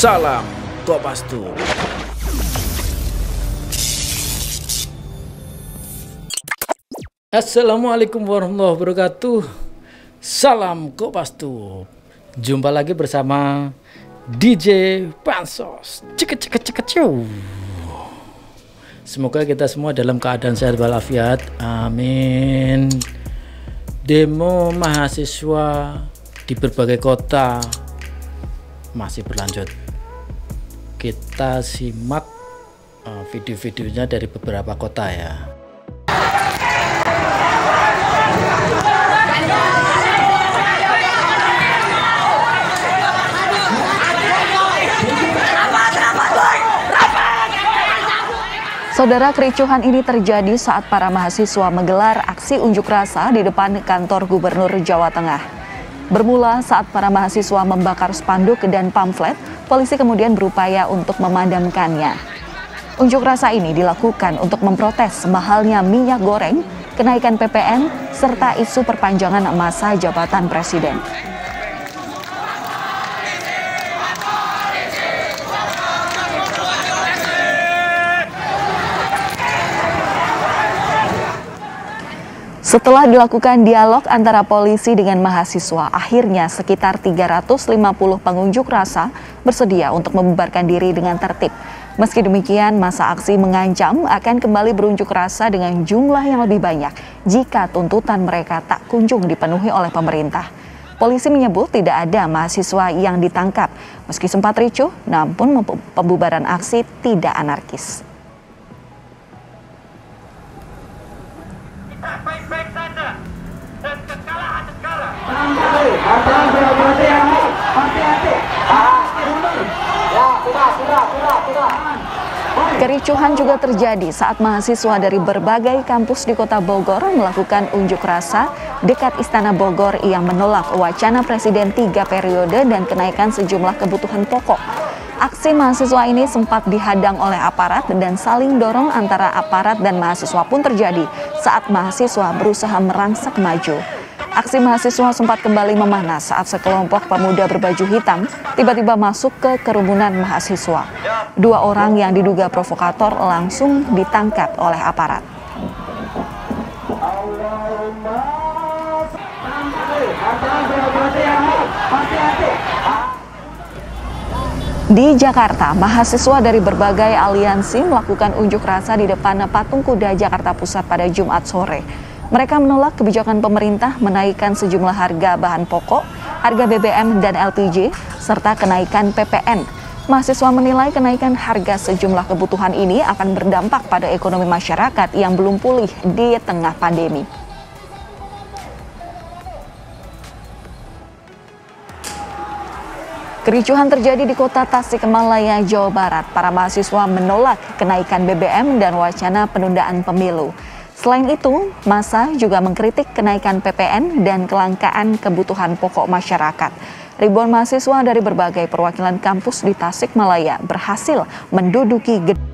Salam Kopastus. Assalamualaikum warahmatullahi wabarakatuh. Salam Kopastus. Jumpa lagi bersama DJ Pansos. Semoga kita semua dalam keadaan sehat walafiat. Amin. Demo mahasiswa di berbagai kota masih berlanjut. Kita simak video-videonya dari beberapa kota ya. Saudara, kericuhan ini terjadi saat para mahasiswa menggelar aksi unjuk rasa di depan kantor Gubernur Jawa Tengah. Bermula saat para mahasiswa membakar spanduk dan pamflet, polisi kemudian berupaya untuk memadamkannya. Unjuk rasa ini dilakukan untuk memprotes mahalnya minyak goreng, kenaikan PPN, serta isu perpanjangan masa jabatan presiden. Setelah dilakukan dialog antara polisi dengan mahasiswa, akhirnya sekitar 350 pengunjuk rasa bersedia untuk membubarkan diri dengan tertib. Meski demikian, masa aksi mengancam akan kembali berunjuk rasa dengan jumlah yang lebih banyak jika tuntutan mereka tak kunjung dipenuhi oleh pemerintah. Polisi menyebut tidak ada mahasiswa yang ditangkap. Meski sempat ricuh, namun pembubaran aksi tidak anarkis. Baik-baik saja dan kekalahan segala. Kericuhan juga terjadi saat mahasiswa dari berbagai kampus di Kota Bogor melakukan unjuk rasa dekat Istana Bogor yang menolak wacana Presiden 3 periode dan kenaikan sejumlah kebutuhan pokok. Aksi mahasiswa ini sempat dihadang oleh aparat dan saling dorong antara aparat dan mahasiswa pun terjadi saat mahasiswa berusaha merangsak maju. Aksi mahasiswa sempat kembali memanas saat sekelompok pemuda berbaju hitam tiba-tiba masuk ke kerumunan mahasiswa. 2 orang yang diduga provokator langsung ditangkap oleh aparat. Di Jakarta, mahasiswa dari berbagai aliansi melakukan unjuk rasa di depan Patung Kuda Jakarta Pusat pada Jumat sore. Mereka menolak kebijakan pemerintah menaikkan sejumlah harga bahan pokok, harga BBM dan LPG, serta kenaikan PPN. Mahasiswa menilai kenaikan harga sejumlah kebutuhan ini akan berdampak pada ekonomi masyarakat yang belum pulih di tengah pandemi. Kericuhan terjadi di Kota Tasikmalaya, Jawa Barat. Para mahasiswa menolak kenaikan BBM dan wacana penundaan pemilu. Selain itu, massa juga mengkritik kenaikan PPN dan kelangkaan kebutuhan pokok masyarakat. Ribuan mahasiswa dari berbagai perwakilan kampus di Tasikmalaya berhasil menduduki gedung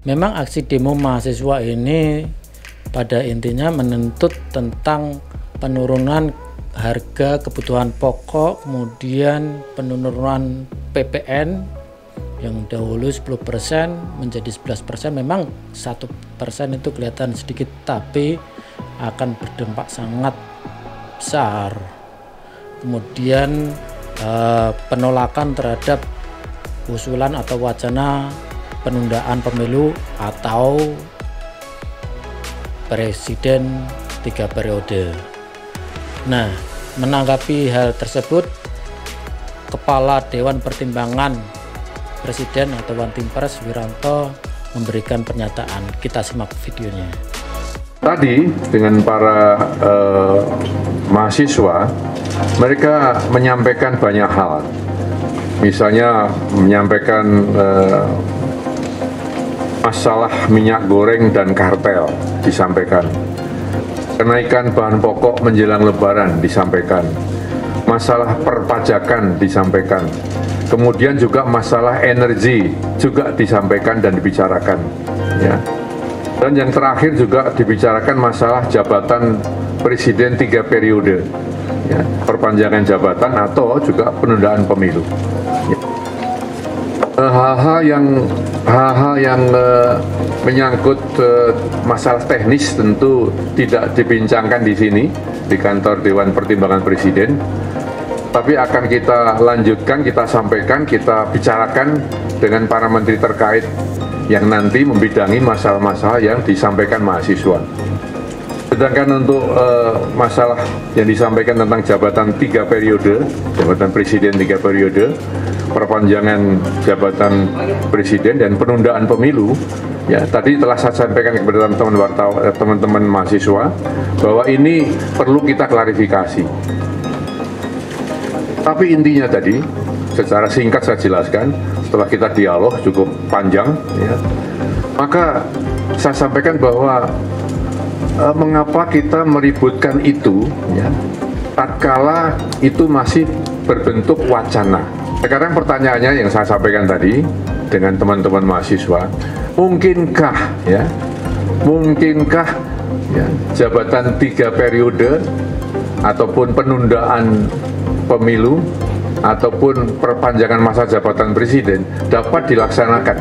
Memang aksi demo mahasiswa ini pada intinya menuntut tentang penurunan harga kebutuhan pokok, kemudian penurunan PPN yang dahulu 10% menjadi 11%. Memang 1% itu kelihatan sedikit, tapi akan berdampak sangat besar. Kemudian penolakan terhadap usulan atau wacana penundaan pemilu atau presiden 3 periode. Nah, menanggapi hal tersebut, Kepala Dewan Pertimbangan Presiden atau Wantimpres Wiranto memberikan pernyataan. Kita simak videonya. Tadi dengan para mahasiswa, mereka menyampaikan banyak hal. Misalnya menyampaikan masalah minyak goreng dan kartel disampaikan. Kenaikan bahan pokok menjelang Lebaran disampaikan. Masalah perpajakan disampaikan. Kemudian juga masalah energi juga disampaikan dan dibicarakan. Ya. Dan yang terakhir juga dibicarakan masalah jabatan presiden 3 periode. Ya. Perpanjangan jabatan atau juga penundaan pemilu. Ya. Hal-hal yang menyangkut masalah teknis tentu tidak dibincangkan di sini di kantor Dewan Pertimbangan Presiden, tapi akan kita lanjutkan, kita sampaikan, kita bicarakan dengan para menteri terkait yang nanti membidangi masalah-masalah yang disampaikan mahasiswa. Sedangkan untuk masalah yang disampaikan tentang jabatan 3 periode, jabatan presiden 3 periode, perpanjangan jabatan presiden dan penundaan pemilu, ya tadi telah saya sampaikan kepada teman-teman mahasiswa bahwa ini perlu kita klarifikasi. Tapi intinya tadi, secara singkat saya jelaskan, setelah kita dialog cukup panjang, ya, maka saya sampaikan bahwa mengapa kita meributkan itu, ya, tatkala itu masih berbentuk wacana. Sekarang pertanyaannya yang saya sampaikan tadi dengan teman-teman mahasiswa, mungkinkah ya jabatan 3 periode ataupun penundaan pemilu ataupun perpanjangan masa jabatan presiden dapat dilaksanakan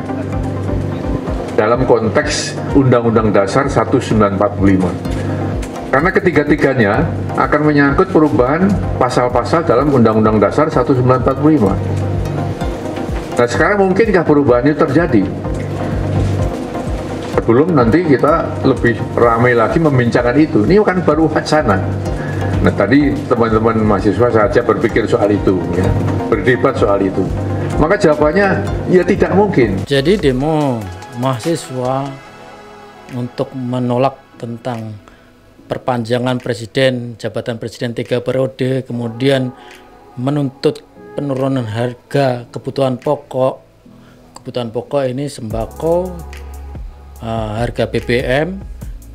dalam konteks Undang-Undang Dasar 1945. Karena ketiga-tiganya akan menyangkut perubahan pasal-pasal dalam Undang-Undang Dasar 1945. Nah, sekarang mungkinkah perubahan itu terjadi? Sebelum nanti kita lebih ramai lagi membincangkan itu. Ini kan baru wacana. Nah, tadi teman-teman mahasiswa saja berpikir soal itu, ya, berdebat soal itu. Maka jawabannya, ya tidak mungkin. Jadi demo mahasiswa untuk menolak tentang perpanjangan presiden, jabatan presiden 3 periode, kemudian menuntut penurunan harga kebutuhan pokok. Kebutuhan pokok ini sembako, harga BBM,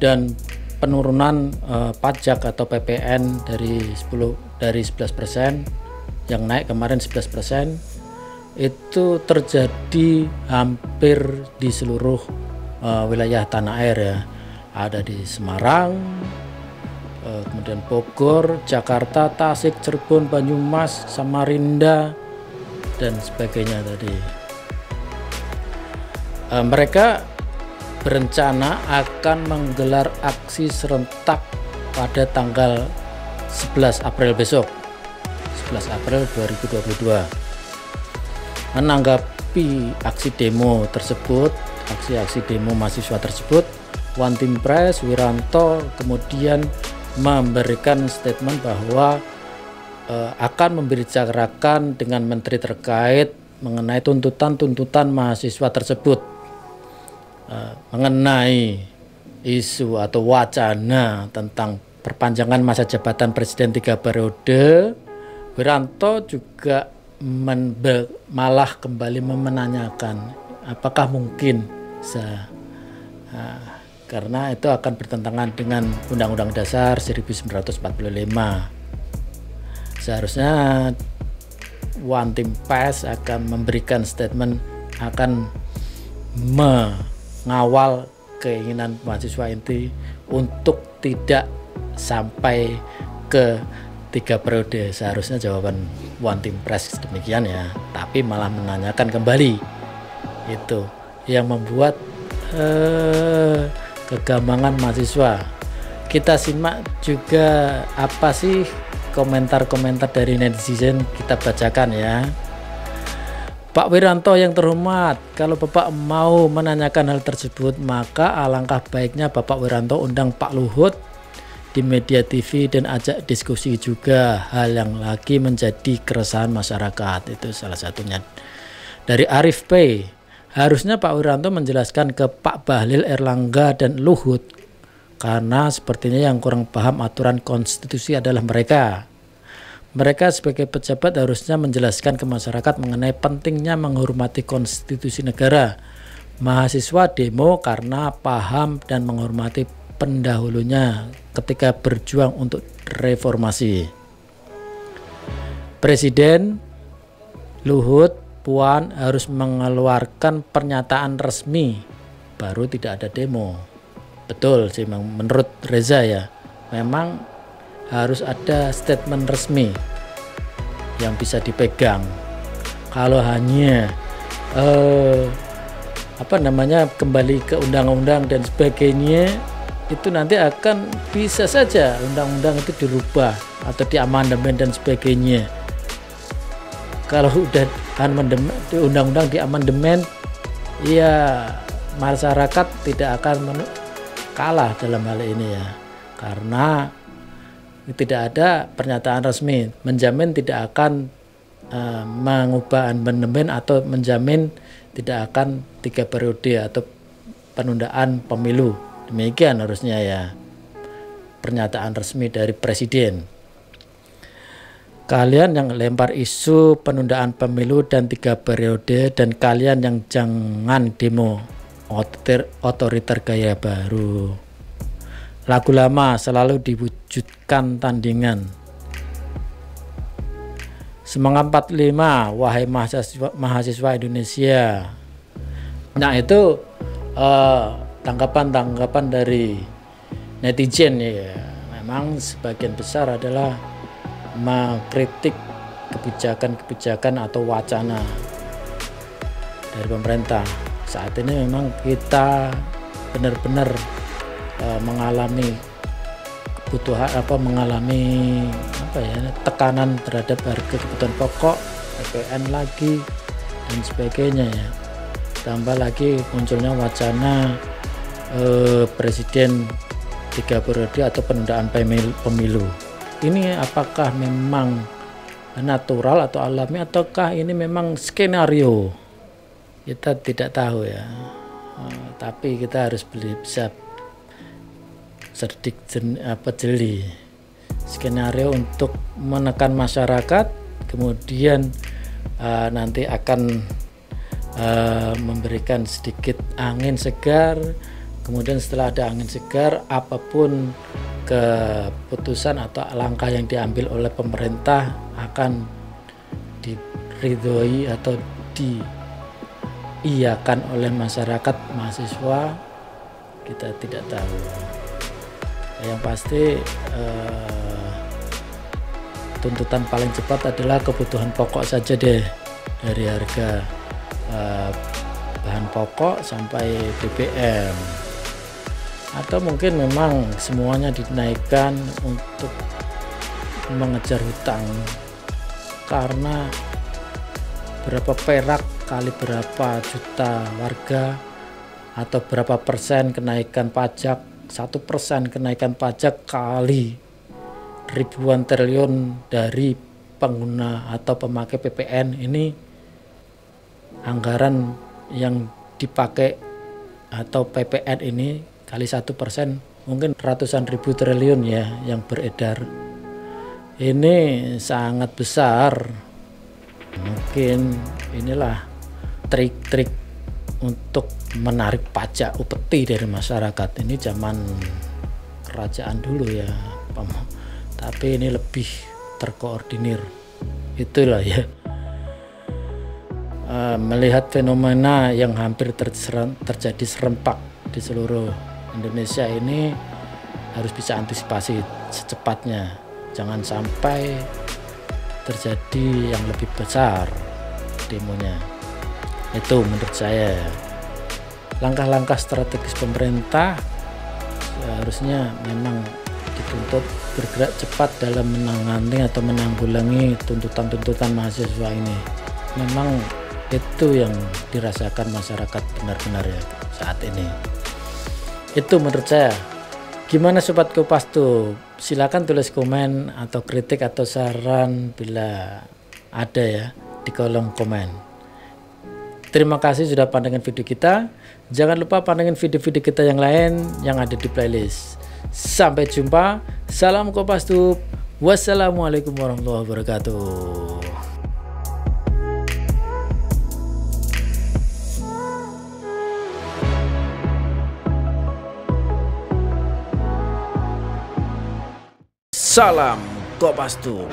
dan penurunan pajak atau PPN dari 11% yang naik kemarin 11%. Itu terjadi hampir di seluruh wilayah tanah air, ya. Ada di Semarang, kemudian Bogor, Jakarta, Tasik, Cirebon, Banyumas, Samarinda, dan sebagainya tadi. Mereka berencana akan menggelar aksi serentak pada tanggal 11 April besok, 11 April 2022. Menanggapi aksi demo tersebut, aksi demo mahasiswa tersebut, Wantimpres Wiranto kemudian memberikan statement bahwa akan membicarakan dengan menteri terkait mengenai tuntutan mahasiswa tersebut, mengenai isu atau wacana tentang perpanjangan masa jabatan presiden 3 periode. Wiranto juga malah kembali menanyakan apakah mungkin karena itu akan bertentangan dengan Undang-Undang Dasar 1945. Seharusnya Wantimpres akan memberikan statement, akan mengawal keinginan mahasiswa inti untuk tidak sampai ke 3 periode. Seharusnya jawaban One Team Press demikian ya, tapi malah menanyakan kembali. Itu yang membuat kegamangan mahasiswa. Kita simak juga apa sih komentar-komentar dari netizen, kita bacakan ya. Pak Wiranto yang terhormat, kalau Bapak mau menanyakan hal tersebut, maka alangkah baiknya Bapak Wiranto undang Pak Luhut di media TV dan ajak diskusi juga hal yang lagi menjadi keresahan masyarakat. Itu salah satunya. Dari Arif P, harusnya Pak Wiranto menjelaskan ke Pak Bahlil, Erlangga, dan Luhut, karena sepertinya yang kurang paham aturan konstitusi adalah mereka. Mereka sebagai pejabat harusnya menjelaskan ke masyarakat mengenai pentingnya menghormati konstitusi negara. Mahasiswa demo karena paham dan menghormati pendahulunya ketika berjuang untuk reformasi. Presiden, Luhut, Puan harus mengeluarkan pernyataan resmi, baru tidak ada demo. Betul sih menurut Reza ya, memang harus ada statement resmi yang bisa dipegang. Kalau hanya kembali ke undang-undang dan sebagainya, itu nanti akan bisa saja undang-undang itu dirubah atau diamandemen dan sebagainya. Kalau udah undang-undang diamandemen, ya masyarakat tidak akan kalah dalam hal ini ya, karena tidak ada pernyataan resmi menjamin tidak akan mengubah amandemen atau menjamin tidak akan 3 periode atau penundaan pemilu. Demikian harusnya ya pernyataan resmi dari presiden. Kalian yang lempar isu penundaan pemilu dan 3 periode, dan kalian yang jangan demo otoriter gaya baru. Lagu lama selalu diwujudkan tandingan. Semangat 45, wahai mahasiswa Indonesia. Nah itu tanggapan dari netizen ya. Memang sebagian besar adalah mengkritik kebijakan-kebijakan atau wacana dari pemerintah. Saat ini memang kita benar-benar mengalami kebutuhan tekanan terhadap harga kebutuhan pokok, PPN lagi dan sebagainya ya. Tambah lagi munculnya wacana presiden 3 periode atau penundaan pemilu. Ini apakah memang natural atau alami, ataukah ini memang skenario? Kita tidak tahu ya. Tapi kita harus bisa jeli skenario untuk menekan masyarakat, kemudian nanti akan memberikan sedikit angin segar, kemudian setelah ada angin segar, apapun keputusan atau langkah yang diambil oleh pemerintah akan diridhoi atau diiyakan oleh masyarakat mahasiswa, kita tidak tahu. Yang pasti tuntutan paling cepat adalah kebutuhan pokok saja deh, dari harga bahan pokok sampai BBM, atau mungkin memang semuanya dinaikkan untuk mengejar hutang, karena berapa perak kali berapa juta warga atau berapa persen kenaikan pajak, 1% kenaikan pajak kali ribuan triliun dari pengguna atau pemakai PPN, ini anggaran yang dipakai atau PPN ini kali 1% mungkin ratusan ribu triliun ya yang beredar. Ini sangat besar. Mungkin inilah trik-trik untuk menarik pajak upeti dari masyarakat. Ini zaman kerajaan dulu ya, tapi ini lebih terkoordinir. Itulah ya melihat fenomena yang hampir terjadi serempak di seluruh Indonesia ini harus bisa antisipasi secepatnya, jangan sampai terjadi yang lebih besar demonya. Itu menurut saya langkah-langkah strategis pemerintah seharusnya memang dituntut bergerak cepat dalam menangani atau menanggulangi tuntutan-tuntutan mahasiswa ini. Memang itu yang dirasakan masyarakat benar-benar ya saat ini. Itu menurut saya. Gimana Sobat Kompas tuh? Silakan tulis komen atau kritik atau saran bila ada ya di kolom komen. Terima kasih sudah pandangin video kita. Jangan lupa pandangin video-video kita yang lain yang ada di playlist. Sampai jumpa. Salam Kompas Tube. Wassalamualaikum warahmatullahi wabarakatuh. Salam Kompas Tube.